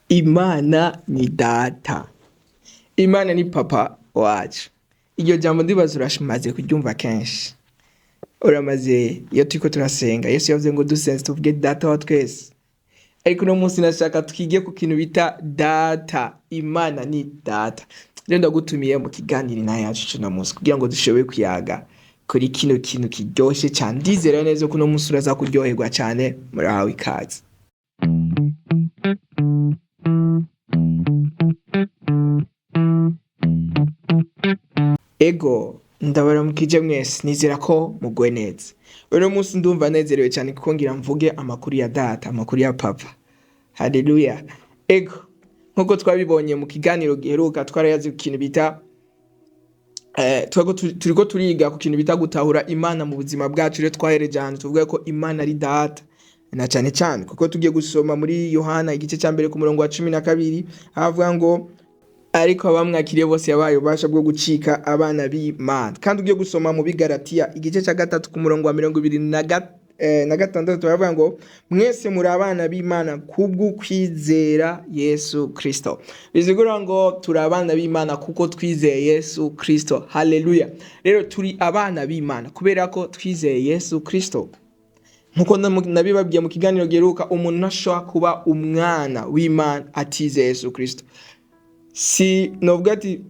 Imana ni data. Imana ni papa wacu. Iryo jambo ndibaza uramaze kuryumva kenshi. Uramaze iyo turiko turasenga Yesu yavuze ngo dusenze tuvuge data wa twese. Ariko uno munsi nashaka twige ku kintu bita data. Imana ni data. Rero ndagutumiye mu kiganiro yacu cy'uno munsi kugira ngo dushoboye kuyaga kuri kino kintu kiryoshe cyane. Ndizera neza ko uno munsi uraza kuryoherwa cyane. Murahawe ikaze. Ego ndabaramukije mwese, nizera ko mugwe neza. Uno munsi ndumva nezerewe cyane kuko ngira mvuge amakuru ya data, amakuru ya papa. Haleluya. Ego nkuko twabibonye mu kiganiro giheruka twarayaze ku kintu bita turiko turiga ku kintu bita gutahura Imana mu buzima bwacu. Rero twahereje ahantu tuvuga ko Imana ari data, na cyane cyane kuko tugiye gusoma muri Yohana igice cya mbere ku murongo wa 12 havuga ngo ariko abamwakiriye bose yabaye ubasha bwo gucika abana b'Imana. Kandi ugiye gusoma mu Bigalatiya igice cya 3 ku murongo wa 26 turavuga ngo mwese muri abana b'Imana kubwo kwizera Yesu Kristo. Bizigura ngo turi abana b'Imana kuko twizeye Yesu Kristo. Haleluya. Rero turi abana b'Imana kubera ko twizeye Yesu Kristo. Nkuko nabibabwiye mu kiganiro giheruka, umuntu ntashobora kuba umwana w'Imana atizeye Yesu Kristo. Si novuga ati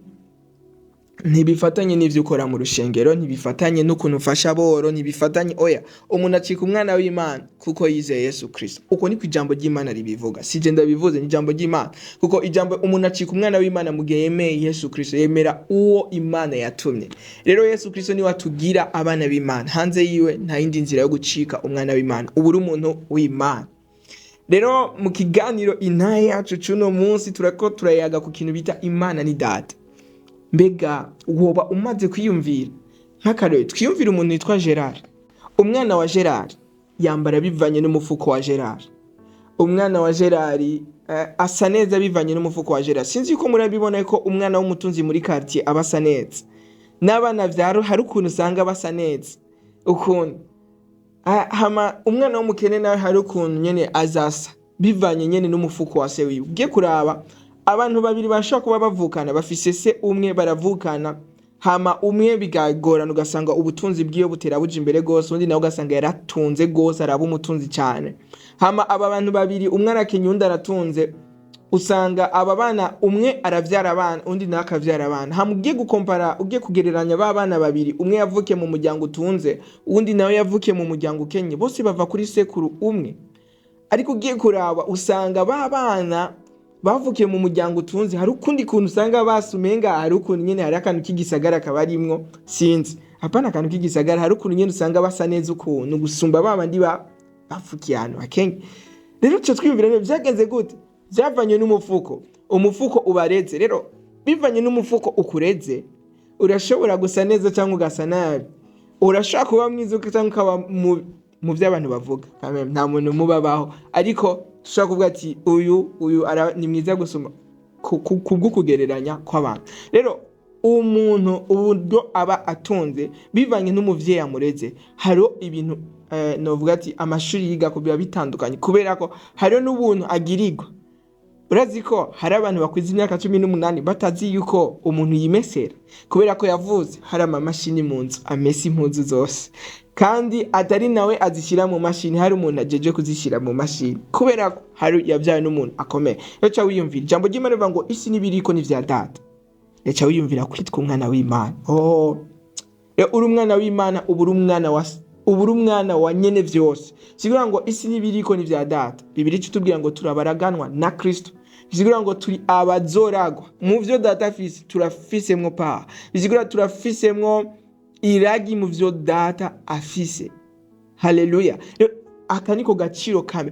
ntibifatanye n'ivyo ukora mu rushengero, ntibifatanye n'ukuntu ufasha aboro, ntibifatanye oya. Umuntu acika umwana w'Imana kuko yizeye Yesu Kristo. Uko niko ijambo ry'Imana ribivuga. Sije ndabivuze, ni ijambo ry'Imana. Kuko ijambo umuntu acika umwana w'Imana mu gihe yemeye Yesu Kristo, yemera uwo Imana yatumye. Rero Yesu Kristo ni watugira abana b'Imana. Hanze yiwe nta yindi nzira yo gucika umwana w'Imana. Uburi umuntu w'Imana. Rero mu kiganiro intahe yacu cy'uno munsi turako turayaga ku kintu bita Imana ni data. Mbega woba umaze kwiyumvira nk'akarero twiyumvira umuntu yitwa Gerard. Umwana wa Gerard yambara bivanye n'umufuko wa Gerard. Umwana wa Gerard asa neza bivanye n'umufuko wa Gerard. Sinzi ko murabibona ko umwana w'umutunzi muri quartier aba asa neza, n'abana vyaro hari ukuntu usanga basa neza ukuntu hama umwana w'umukene nawe hari ukuntu nyene azasa bivanye nyene n'umufuko wa se wiwe. Ugiye kuraba abantu babiri bashaka kuba bavukana, bafise se umwe baravukana, hama umwe bigagorana ugasanga ubutunzi bwiyo butera buja imbere gose, undi nawe ugasanga yaratunze gose araba umutunzi cyane. Hama aba bantu babiri umwe arakenye undi aratunze, usanga aba bana umwe aravyara abana undi nawe akavyara abana. Hama ugiye gukompara, ugiye kugereranya ba bana babiri, umwe yavuke mu muryango utunze undi nawe yavuke mu muryango ukenye, bose bava kuri sekuru umwe. Ariko ugiye kuraba usanga ba bana bavukiye mu muryango utunze hari ukundi kuntu usanga basumenga, hari ukuntu nyene hari akantu k'igisagara kabarimwo, sinzi hapana akantu k'igisagara, hari ukuntu nyene usanga basa neza ukuntu gusumba babandi bavukiye ahantu hakenye. Rero cyo twiyumvira ne byagenze gute? Byavanye n'umufuko. Umufuko ubareze. Rero bivanye n'umufuko ukureze, urashobora gusa neza cyangwa ugasa nabi, urashaka kuba mwiza cyangwa ukaba mu by'abantu bavuga. Nta muntu mubabaho, ariko ushaka kuvuga ati uyu ni mwiza gusoma kubwo kugereranya kw'abantu. Rero umuntu uburyo aba atunze bivanye n'umuvyeyi amureze. Haro ibintu novuga ati amashuri yiga kubiba bitandukanye kubera ko hariho n'ubuntu agirirwa. Urazi ko hari abantu bakwiza imyaka 18 batazi yuko umuntu yimesera kubera ko yavuze hari amamashini mu nzu amesa impuzu zose, kandi atari nawe azishyira mu mashini, hari umuntu ajeje kuzishyira mu mashini kubera ko hari yabyaye n'umuntu akomeye. Yaca wiyumvira ijambo ry'Imana rivuga ngo isi n'ibiriko ni vya data. Yaca wiyumvira kwitwa umwana w'Imana. Uri umwana w'Imana, uburi umwana wa nyene vyose. Sigura ngo isi n'ibiriko ni vya data. Bibiri kitubwira ngo turabaraganwa na Kristo. Sigura ngo turi abazoragwa mu vyo data afise, turafisemwo pa. Sigura turafisemwo iragi mu vyo data afise. Haleluya. Akaniko gaciro kame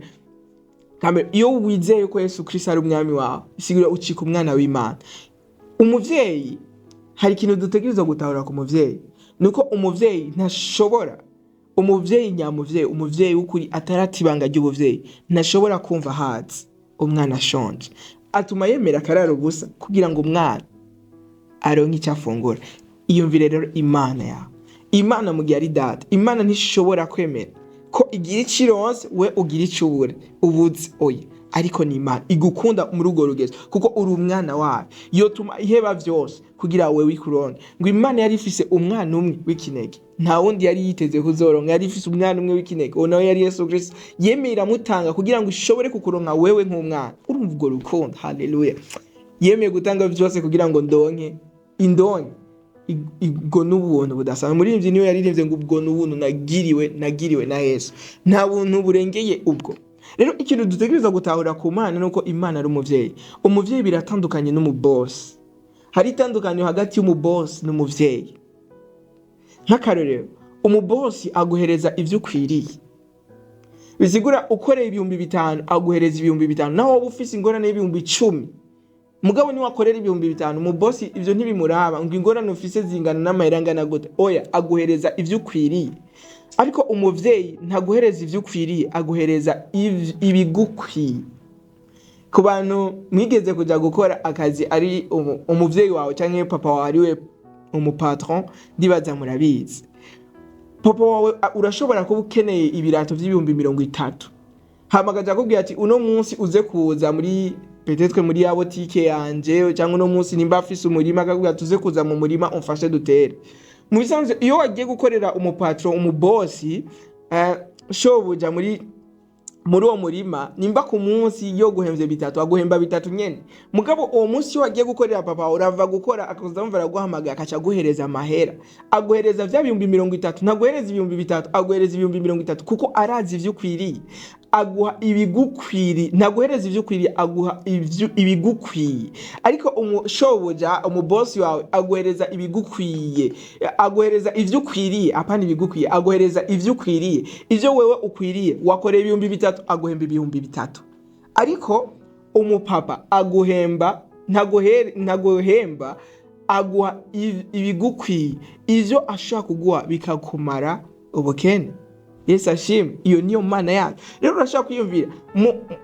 iyo wizeye ko Yesu Kristo ari umwami wawe, sigura ucika umwana w'Imana. Umuvyeyi hari ikintu dutegerezwa gutahura ku muvyeyi, nuko umuvyeyi ntashobora, umuvyeyi nyamuvyeyi, umuvyeyi w'ukuri ataratibanga ry'ubuvyeyi ntashobora kumva hazi umwana ashonje, atuma yemera kararo gusa kugira ngo umwana aronke icyo afungura. Iyumvire rero Imana yawe. Imana mu gihe ari data, Imana ntishobora kwemera ko igira ikironse we ugira icubure ubuze. Oya, ariko ni Imana igukunda muri urwo rugezo kuko uri umwana wayo. Yotuma iheba vyose kugira wewe wikuronke. Ngo Imana yari ifise umwana umwe w'ikinege, nta wundi yari yiteze kuzoronka, yari ifise umwana umwe w'ikinege, uwo nawe yari Yesu Kristo. Yemeye iramutanga kugira ngo ishobore kukuronka wewe nk'umwana. Urumva urwo rukundo, haleluya. Yemeye gutanga vyose kugira ngo ndonke indonke. Ubwo n'ubuntu budasanzwe. Muri ivyo niyo yaririmbye ngo ubwo n'ubuntu nagiriwe na Yesu. Nta buntu burengeye ubwo. Rero ikintu dutegereza gutahura ku Mana nuko Imana ari umuvyeyi. Umuvyeyi biratandukanye n'umubosi. Hari itandukaniro hagati y'umubosi n'umuvyeyi. Nk'akarorero, umubosi aguhereza ivyo ukwiriye. Bisigura ukoreye 5,000 aguhereza 5,000, naho wowe ufise ingorane y'ibihumbi 10. Mugabo ni wakorera 5,000, umubosi ivyo ntibimuraba ngo ingorane ufise zingana n'amahera angana gute. Oya, aguhereza ivyo ukwiriye. Ariko umuvyeyi ntaguhereza ivyo ukwiriye, aguhereza ibigukwiye. Ku bantu mwigeze kuja gukora akazi ari umuvyeyi wawe canke papa wawe ari we umupatron, ndibaza murabizi. Papa wawe urashobora kuba ukeneye ibirato vy'ibihumbi 30. Hamagaza akubwira ati uno munsi uze kuza muri peut-être muri ya botike yanje, cyangwa uno munsi nimba afise umurima akakubwira tuze kuza mu murima umfashe dutere. Mu bisanzwe iyo wagiye gukorera umupatron umubosi shobuja muri uwo murima, nimba ku munsi yo guhemvye 3 aguhemba 3 nyene. Mugabo uwo munsi wagiye gukorera papa urava gukora akazamva araguhamagara akaca guhereza amahera, aguhereza vya 30,000, ntaguhereza 3,000, aguhereza 30,000 kuko arazi ivyo ukwiriye. Aguha ibigukwiriye, ntaguhereza ivyo ukwiriye, aguha ibigukwiye. Ariko umushoboja umubosi wawe aguhereza ibigukwiye, aguhereza ivyo ukwiriye, apana ibigukwiye, aguhereza ivyo ukwiriye. Ivyo wewe ukwiriye wakoreye 3,000 aguhemba 3,000. Ariko umupapa aguhemba ntaguhemba, aguha ibigukwiye, ivyo ashaka kuguha bikakumara ubukene. Yesu ashimwe. Iyo niyo Mana yacu. Rero urashaka kwiyumvira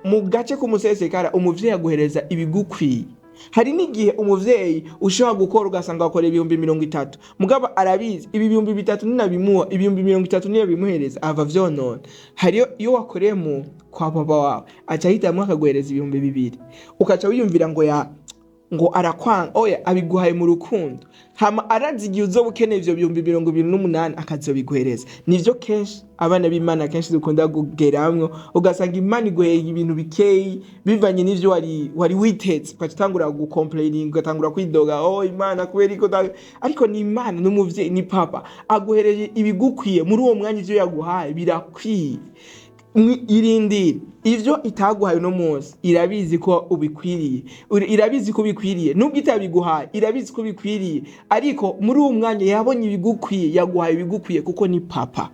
mu gace k'umusesekara umuvyeyi aguhereza ibigukwiye. Hari n'igihe umuvyeyi ushobora gukora ugasanga wakoreye 30,000, mugabo arabizi ibi 3,000 ninabimuha 30,000 niyo bimuhereza ava vyonona. Hari iyo wakoreye mu kwa papa wawe aca hitamwe akaguhereza 2,000, ukaca wiyumvira ngo arakwanga. Oya, abiguhaye mu rukundo. Hama arazi igihe uzoba ukeneye ivyo 28,000 akazobiguhereza. Nivyo kenshi abana b'Imana kenshi dukunda kugeramwo, ugasanga Imana iguheye ibintu bikeyi bivanye n'ivyo wari witeze, ukatangura gucomplaining, ugatangura kwidoga, oh Imana kubera iko. Ariko ni Imana n'umuvyeyi ni papa aguhereje ibigukwiye muri uwo mwanya, ivyo yaguhaye birakwiye. Irindire ivyo itaguhaye no munsi, irabizi ko ubikwiriye, irabizi ko bikwiriye. Nubwo itabiguhaye irabizi ko bikwiriye, ariko muri uwo mwanya yabonye ibigukwiye, yaguhaye ibigukwiye kuko ni papa.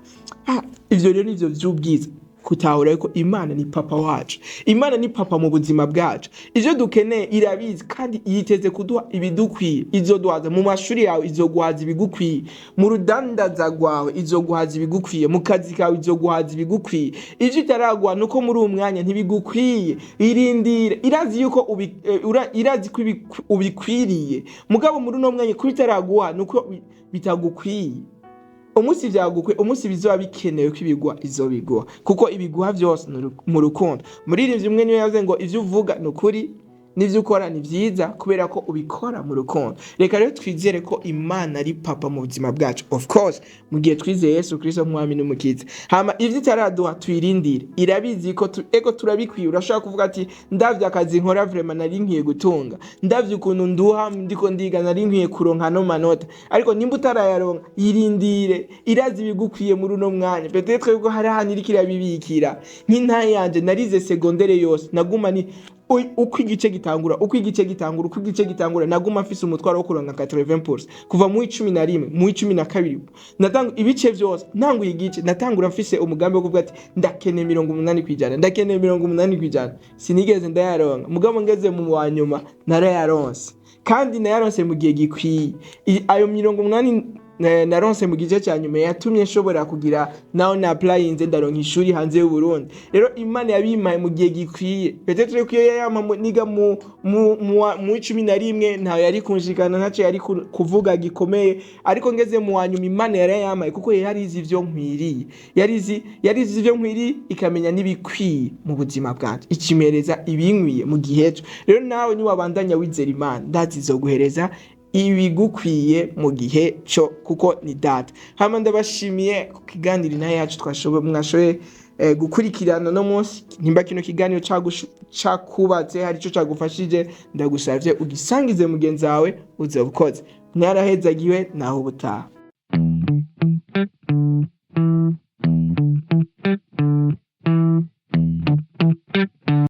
Ivyo rero nivyo vy'ubwiza kutahura yuko Imana ni papa wacu. Imana ni papa mu buzima bwacu. Ivyo dukeneye irabizi kandi yiteze kuduha ibidukwiye. Izoduhaza mu mashuri yawe, izoguhaza ibigukwiye. Mu rudandaza rwawe izoguhaza ibigukwiye. Mu kazi kawe izoguhaza ibigukwiye. Ivyo itaragwa nuko muri uwo mwanya ntibigukwiye. Irindire, irazi yuko irazi ko ubikwiriye. Mugabo muri uno mwanya kuba itaragwa nuko bitagukwiye. Umunsi bizoba bikenewe ko ibigwa izobigwa, kuko ibiguha vyose mu rukundo. Muri ivyo imwe niyo yavuze ngo ivyo uvuga nukuri n'ivyo ukora ni vyiza kubera ko ubikora mu rukundo. Reka rero twizere ko Imana ari papa mu buzima bwacu, of course mu gihe twizeye Yesu Kristo nk'umwami n'umukiza. Hama ivyo itaraduha twirindire, irabizi ko ego turabikwiye. Urashaka kuvuga ati ndavye akazi nkora vraiment nari nkwiye gutunga, ndavye ukuntu nduha ndiko ndiga nari nkwiye kuronka no manota. Ariko nimba utarayaronka yirindire, irazi ibigukwiye muri uno mwanya. Peut-être yuko hari ahantu iriko irabibikira. Nk'intaye yanje narize secondaire yose naguma ni uko igice gitangura naguma mfise umutwaro wo kuronka 80% kuva mu 11 mu 12 natanga ibice vyose ntanguye igice natangura mfise umugambi wo kuvuga ati ndakeneye 80%, sinigeze ndayaronka. Mugabo ngeze mu wanyuma narayaronse, kandi nayaronse mu gihe gikwiye. Ayo naronse mu gice cya nyuma yatumye nshobora kugira naho na applyinze ndaronka ishuri hanze y'u Burundi. Rero Imana yabimpaye mu gihe gikwiye. Peut-être ko yama niga mu 11 ntayo yari kunshikana, ntaco yari kuvuga gikomeye, ariko ngeze mu wanyuma Imana yarayamaye kuko yarizi ivyo nkwiriye, yarizi ivyo nkwiriye, ikamenya n'ibikwiye mu buzima bwanje, ikimereza ibinkwiye mu gihe cyo. Rero nawe ni wabandanya wizera Imana, ndazi izoguhereza ibigukwiye mu gihe cyo, kuko ni data. Hama ndabashimiye ku kiganiro nayo yacu mwashoboye gukurikirana no munsi. Nimba kino kiganiro cakubatse hari ico cagufashije, ndagusavye ugisangize mugenzi wawe, uzobukoze. Mwarahezagiwe, naho ubutaha.